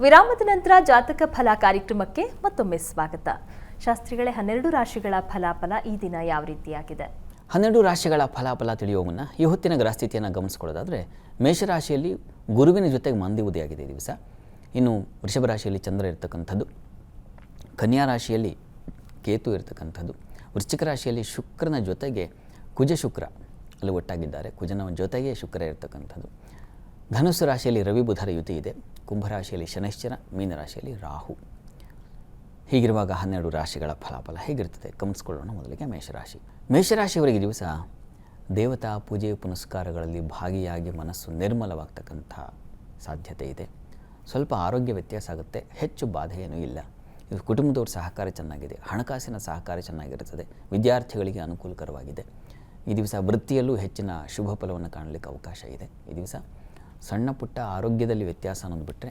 ವಿರಾಮದ ನಂತರ ಜಾತಕ ಫಲ ಕಾರ್ಯಕ್ರಮಕ್ಕೆ ಮತ್ತೊಮ್ಮೆ ಸ್ವಾಗತ. ಶಾಸ್ತ್ರಿಗಳೇ, 12 ರಾಶಿಗಳ ಫಲಾಫಲ ಈ ದಿನ ಯಾವ ರೀತಿಯಾಗಿದೆ? 12 ರಾಶಿಗಳ ಫಲಾಫಲ ತಿಳಿಯುವ ಮುನ್ನ ಈ ಹೊತ್ತಿನ ಗ್ರಹಸ್ಥಿತಿಯನ್ನು ಗಮನಿಸ್ಕೊಳ್ಳೋದಾದರೆ, ಮೇಷರಾಶಿಯಲ್ಲಿ ಗುರುವಿನ ಜೊತೆಗೆ ಮಂದಿ ಉದಯಾಗಿದೆ ಈ ದಿವಸ. ಇನ್ನು ವೃಷಭ ರಾಶಿಯಲ್ಲಿ ಚಂದ್ರ ಇರತಕ್ಕಂಥದ್ದು, ಕನ್ಯಾ ರಾಶಿಯಲ್ಲಿ ಕೇತು ಇರತಕ್ಕಂಥದ್ದು, ವೃಶ್ಚಿಕ ರಾಶಿಯಲ್ಲಿ ಶುಕ್ರನ ಜೊತೆಗೆ ಕುಜ ಶುಕ್ರ ಅಲ್ಲಿ ಒಟ್ಟಾಗಿದ್ದಾರೆ, ಕುಜನ ಜೊತೆಗೆ ಶುಕ್ರ ಇರತಕ್ಕಂಥದ್ದು. ಧನುಸ್ಸು ರಾಶಿಯಲ್ಲಿ ರವಿ ಬುಧರ ಯುತಿ ಇದೆ, ಕುಂಭರಾಶಿಯಲ್ಲಿ ಶನೈಶ್ಚರ, ಮೀನರಾಶಿಯಲ್ಲಿ ರಾಹು. ಹೀಗಿರುವಾಗ 12 ರಾಶಿಗಳ ಫಲಾಫಲ ಹೇಗಿರ್ತದೆ ಗಮನಿಸ್ಕೊಳ್ಳೋಣ. ಮೊದಲಿಗೆ ಮೇಷರಾಶಿಯವರಿಗೆ ದಿವಸ ದೇವತಾ ಪೂಜೆ ಪುನಸ್ಕಾರಗಳಲ್ಲಿ ಭಾಗಿಯಾಗಿ ಮನಸ್ಸು ನಿರ್ಮಲವಾಗ್ತಕ್ಕಂಥ ಸಾಧ್ಯತೆ ಇದೆ. ಸ್ವಲ್ಪ ಆರೋಗ್ಯ ವ್ಯತ್ಯಾಸ ಆಗುತ್ತೆ, ಹೆಚ್ಚು ಬಾಧೆ ಏನೂ ಇಲ್ಲ. ಇದು ಕುಟುಂಬದವ್ರ ಸಹಕಾರ ಚೆನ್ನಾಗಿದೆ, ಹಣಕಾಸಿನ ಸಹಕಾರ ಚೆನ್ನಾಗಿರುತ್ತದೆ, ವಿದ್ಯಾರ್ಥಿಗಳಿಗೆ ಅನುಕೂಲಕರವಾಗಿದೆ. ಈ ದಿವಸ ವೃತ್ತಿಯಲ್ಲೂ ಹೆಚ್ಚಿನ ಶುಭ ಫಲವನ್ನು ಕಾಣಲಿಕ್ಕೆ ಅವಕಾಶ ಇದೆ. ಈ ದಿವಸ ಸಣ್ಣ ಪುಟ್ಟ ಆರೋಗ್ಯದಲ್ಲಿ ವ್ಯತ್ಯಾಸ ಅನ್ನೋದು ಬಿಟ್ಟರೆ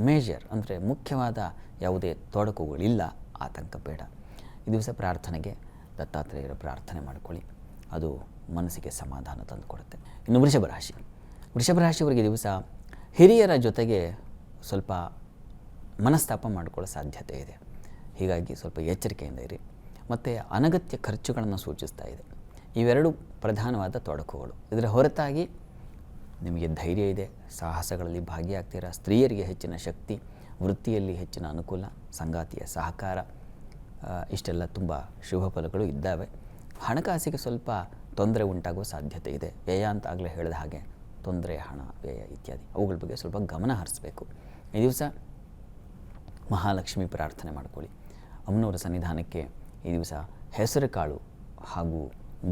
ಮೇಜರ್ ಅಂದರೆ ಮುಖ್ಯವಾದ ಯಾವುದೇ ತೊಡಕುಗಳಿಲ್ಲ, ಆತಂಕ ಬೇಡ. ಈ ದಿವಸ ಪ್ರಾರ್ಥನೆಗೆ ದತ್ತಾತ್ರೇಯರ ಪ್ರಾರ್ಥನೆ ಮಾಡಿಕೊಳ್ಳಿ, ಅದು ಮನಸ್ಸಿಗೆ ಸಮಾಧಾನ ತಂದುಕೊಡುತ್ತೆ. ಇನ್ನು ವೃಷಭ ರಾಶಿಯವರಿಗೆ ದಿವಸ ಹಿರಿಯರ ಜೊತೆಗೆ ಸ್ವಲ್ಪ ಮನಸ್ತಾಪ ಮಾಡಿಕೊಳ್ಳೋ ಸಾಧ್ಯತೆ ಇದೆ. ಹೀಗಾಗಿ ಸ್ವಲ್ಪ ಎಚ್ಚರಿಕೆಯಿಂದ ಇರಿ. ಮತ್ತು ಅನಗತ್ಯ ಖರ್ಚುಗಳನ್ನು ಸೂಚಿಸ್ತಾ ಇದೆ. ಇವೆರಡು ಪ್ರಧಾನವಾದ ತೊಡಕುಗಳು. ಇದರ ಹೊರತಾಗಿ ನಿಮಗೆ ಧೈರ್ಯ ಇದೆ, ಸಾಹಸಗಳಲ್ಲಿ ಭಾಗಿಯಾಗ್ತೀರಾ, ಸ್ತ್ರೀಯರಿಗೆ ಹೆಚ್ಚಿನ ಶಕ್ತಿ, ವೃತ್ತಿಯಲ್ಲಿ ಹೆಚ್ಚಿನ ಅನುಕೂಲ, ಸಂಗಾತಿಯ ಸಹಕಾರ, ಇಷ್ಟೆಲ್ಲ ತುಂಬ ಶುಭ ಫಲಗಳು ಇದ್ದಾವೆ. ಹಣಕಾಸಿಗೆ ಸ್ವಲ್ಪ ತೊಂದರೆ ಉಂಟಾಗುವ ಸಾಧ್ಯತೆ ಇದೆ. ವ್ಯಯ ಅಂತ ಆಗಲೇ ಹೇಳಿದ ಹಾಗೆ ತೊಂದರೆ, ಹಣ ವ್ಯಯ ಇತ್ಯಾದಿ ಅವುಗಳ ಬಗ್ಗೆ ಸ್ವಲ್ಪ ಗಮನ ಹರಿಸಬೇಕು. ಈ ದಿವಸ ಮಹಾಲಕ್ಷ್ಮಿ ಪ್ರಾರ್ಥನೆ ಮಾಡಿಕೊಳ್ಳಿ. ಅಮ್ಮನವರ ಸನ್ನಿಧಾನಕ್ಕೆ ಈ ದಿವಸ ಹೆಸರು ಕಾಳು ಹಾಗೂ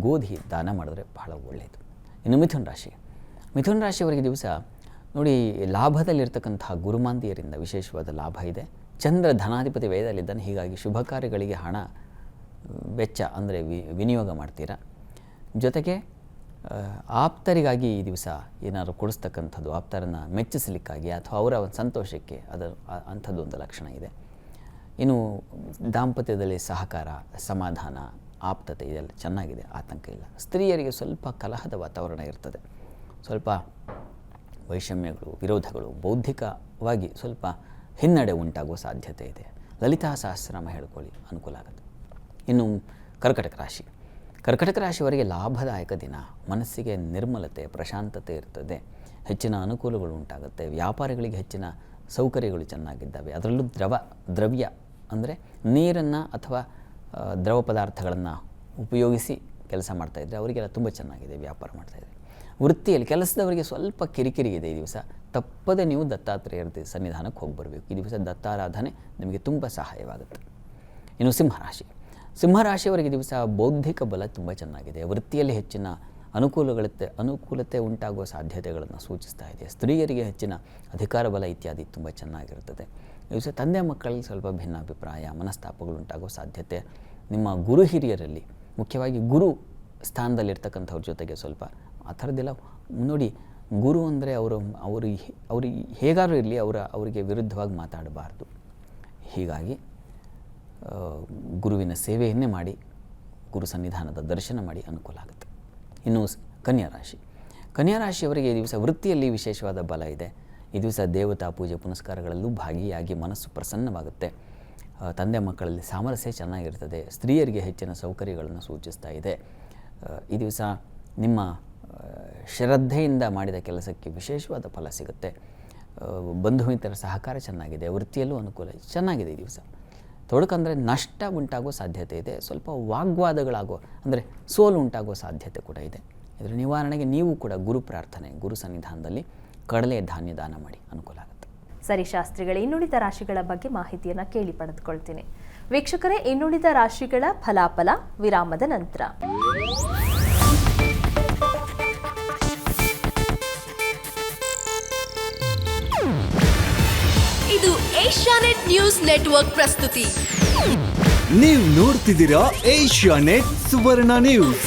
ಗೋಧಿ ದಾನ ಮಾಡಿದ್ರೆ ಬಹಳ ಒಳ್ಳೆಯದು. ಇನ್ನು ಮಿಥುನ ರಾಶಿಯವರಿಗೆ ದಿವಸ ನೋಡಿ, ಲಾಭದಲ್ಲಿರ್ತಕ್ಕಂತಹ ಗುರುಮಾಂದಿಯರಿಂದ ವಿಶೇಷವಾದ ಲಾಭ ಇದೆ. ಚಂದ್ರ ಧನಾಧಿಪತಿ ವ್ಯಯದಲ್ಲಿದ್ದಾನೆ, ಹೀಗಾಗಿ ಶುಭ ಕಾರ್ಯಗಳಿಗೆ ಹಣ ವೆಚ್ಚ ಅಂದರೆ ವಿನಿಯೋಗ ಮಾಡ್ತೀರಾ. ಜೊತೆಗೆ ಆಪ್ತರಿಗಾಗಿ ಈ ದಿವಸ ಏನಾದರೂ ಕೊಡಿಸ್ತಕ್ಕಂಥದ್ದು, ಆಪ್ತರನ್ನು ಮೆಚ್ಚಿಸಲಿಕ್ಕಾಗಿ ಅಥವಾ ಅವರ ಸಂತೋಷಕ್ಕೆ ಅಂಥದ್ದು ಒಂದು ಲಕ್ಷಣ ಇದೆ. ಇನ್ನು ದಾಂಪತ್ಯದಲ್ಲಿ ಸಹಕಾರ, ಸಮಾಧಾನ, ಆಪ್ತತೆ ಇದೆಲ್ಲ ಚೆನ್ನಾಗಿದೆ, ಆತಂಕ ಇಲ್ಲ. ಸ್ತ್ರೀಯರಿಗೆ ಸ್ವಲ್ಪ ಕಲಹದ ವಾತಾವರಣ ಇರ್ತದೆ, ಸ್ವಲ್ಪ ವೈಷಮ್ಯಗಳು, ವಿರೋಧಗಳು, ಬೌದ್ಧಿಕವಾಗಿ ಸ್ವಲ್ಪ ಹಿನ್ನಡೆ ಉಂಟಾಗುವ ಸಾಧ್ಯತೆ ಇದೆ. ಲಲಿತಾ ಸಹಸ್ರನಾಮ ಹೇಳ್ಕೊಳ್ಳಿ, ಅನುಕೂಲ ಆಗುತ್ತೆ. ಇನ್ನು ಕರ್ಕಟಕ ರಾಶಿಯವರಿಗೆ ಲಾಭದಾಯಕ ದಿನ, ಮನಸ್ಸಿಗೆ ನಿರ್ಮಲತೆ, ಪ್ರಶಾಂತತೆ ಇರ್ತದೆ, ಹೆಚ್ಚಿನ ಅನುಕೂಲಗಳು ಉಂಟಾಗುತ್ತೆ. ವ್ಯಾಪಾರಿಗಳಿಗೆ ಹೆಚ್ಚಿನ ಸೌಕರ್ಯಗಳು ಚೆನ್ನಾಗಿದ್ದಾವೆ. ಅದರಲ್ಲೂ ದ್ರವ್ಯ ಅಂದರೆ ನೀರನ್ನು ಅಥವಾ ದ್ರವ ಪದಾರ್ಥಗಳನ್ನು ಉಪಯೋಗಿಸಿ ಕೆಲಸ ಮಾಡ್ತಾಯಿದ್ರೆ ಅವರಿಗೆಲ್ಲ ತುಂಬ ಚೆನ್ನಾಗಿದೆ, ವ್ಯಾಪಾರ ಮಾಡ್ತಾಯಿದ್ರೆ. ವೃತ್ತಿಯಲ್ಲಿ ಕೆಲಸದವರಿಗೆ ಸ್ವಲ್ಪ ಕಿರಿಕಿರಿ ಇದೆ. ಈ ದಿವಸ ತಪ್ಪದೆ ನೀವು ದತ್ತಾತ್ರೇಯರ ಸನ್ನಿಧಾನಕ್ಕೆ ಹೋಗಿ ಬರಬೇಕು. ಈ ದಿವಸ ದತ್ತಾರಾಧನೆ ನಿಮಗೆ ತುಂಬ ಸಹಾಯವಾಗುತ್ತೆ. ಇನ್ನು ಸಿಂಹರಾಶಿಯವರಿಗೆ ದಿವಸ ಬೌದ್ಧಿಕ ಬಲ ತುಂಬ ಚೆನ್ನಾಗಿದೆ. ವೃತ್ತಿಯಲ್ಲಿ ಹೆಚ್ಚಿನ ಅನುಕೂಲತೆ ಉಂಟಾಗುವ ಸಾಧ್ಯತೆಗಳನ್ನು ಸೂಚಿಸ್ತಾ ಇದೆ. ಸ್ತ್ರೀಯರಿಗೆ ಹೆಚ್ಚಿನ ಅಧಿಕಾರ ಬಲ ಇತ್ಯಾದಿ ತುಂಬ ಚೆನ್ನಾಗಿರ್ತದೆ. ಈ ದಿವಸ ತಂದೆ ಮಕ್ಕಳಲ್ಲಿ ಸ್ವಲ್ಪ ಭಿನ್ನಾಭಿಪ್ರಾಯ, ಮನಸ್ತಾಪಗಳು ಉಂಟಾಗುವ ಸಾಧ್ಯತೆ. ನಿಮ್ಮ ಗುರು ಹಿರಿಯರಲ್ಲಿ, ಮುಖ್ಯವಾಗಿ ಗುರು ಸ್ಥಾನದಲ್ಲಿರ್ತಕ್ಕಂಥವ್ರ ಜೊತೆಗೆ ಸ್ವಲ್ಪ ಆ ಥರದ್ದೆಲ್ಲ ನೋಡಿ. ಗುರು ಅಂದರೆ ಅವರು ಹೇಗಾದರೂ ಇರಲಿ, ಅವರಿಗೆ ವಿರುದ್ಧವಾಗಿ ಮಾತಾಡಬಾರ್ದು. ಹೀಗಾಗಿ ಗುರುವಿನ ಸೇವೆಯನ್ನೇ ಮಾಡಿ, ಗುರು ಸನ್ನಿಧಾನದ ದರ್ಶನ ಮಾಡಿ ಅನುಕೂಲ ಆಗುತ್ತೆ. ಇನ್ನು ಕನ್ಯಾ ರಾಶಿಯವರಿಗೆ ಈ ದಿವಸ ವೃತ್ತಿಯಲ್ಲಿ ವಿಶೇಷವಾದ ಬಲ ಇದೆ. ಈ ದಿವಸ ದೇವತಾ ಪೂಜೆ ಪುನಸ್ಕಾರಗಳಲ್ಲೂ ಭಾಗಿಯಾಗಿ ಮನಸ್ಸು ಪ್ರಸನ್ನವಾಗುತ್ತೆ. ತಂದೆ ಮಕ್ಕಳಲ್ಲಿ ಸಾಮರಸ್ಯ ಚೆನ್ನಾಗಿರ್ತದೆ. ಸ್ತ್ರೀಯರಿಗೆ ಹೆಚ್ಚಿನ ಸೌಕರ್ಯಗಳನ್ನು ಸೂಚಿಸ್ತಾ ಇದೆ. ಈ ದಿವಸ ನಿಮ್ಮ ಶ್ರದ್ಧೆಯಿಂದ ಮಾಡಿದ ಕೆಲಸಕ್ಕೆ ವಿಶೇಷವಾದ ಫಲ ಸಿಗುತ್ತೆ. ಬಂಧು ಮಿತ್ರರ ಸಹಕಾರ ಚೆನ್ನಾಗಿದೆ. ವೃತ್ತಿಯಲ್ಲೂ ಅನುಕೂಲ ಚೆನ್ನಾಗಿದೆ. ಈ ದಿವಸ ತೊಡಕಂದರೆ ನಷ್ಟ ಉಂಟಾಗುವ ಸಾಧ್ಯತೆ ಇದೆ. ಸ್ವಲ್ಪ ವಾಗ್ವಾದಗಳಾಗೋ ಅಂದರೆ ಸೋಲು ಉಂಟಾಗುವ ಸಾಧ್ಯತೆ ಕೂಡ ಇದೆ. ಇದರ ನಿವಾರಣೆಗೆ ನೀವು ಕೂಡ ಗುರು ಪ್ರಾರ್ಥನೆ, ಗುರು ಸನ್ನಿಧಾನದಲ್ಲಿ ಕಡಲೆ ಧಾನ್ಯ ದಾನ ಮಾಡಿ, ಅನುಕೂಲ ಆಗುತ್ತೆ. ಸರಿ ಶಾಸ್ತ್ರಿಗಳೇ, ಇನ್ನುಳಿದ ರಾಶಿಗಳ ಬಗ್ಗೆ ಮಾಹಿತಿಯನ್ನು ಕೇಳಿ ಪಡೆದುಕೊಳ್ತೀನಿ. ವೀಕ್ಷಕರೇ, ಇನ್ನುಳಿದ ರಾಶಿಗಳ ಫಲಾಫಲ ವಿರಾಮದ ನಂತರ. ಇದು ಏಷ್ಯಾನೆಟ್ ನ್ಯೂಸ್ ನೆಟ್ವರ್ಕ್ ಪ್ರಸ್ತುತಿ. ನೀವು ನೋಡ್ತಿದ್ದೀರಾ ಏಷ್ಯಾನೆಟ್ ಸುವರ್ಣ ನ್ಯೂಸ್.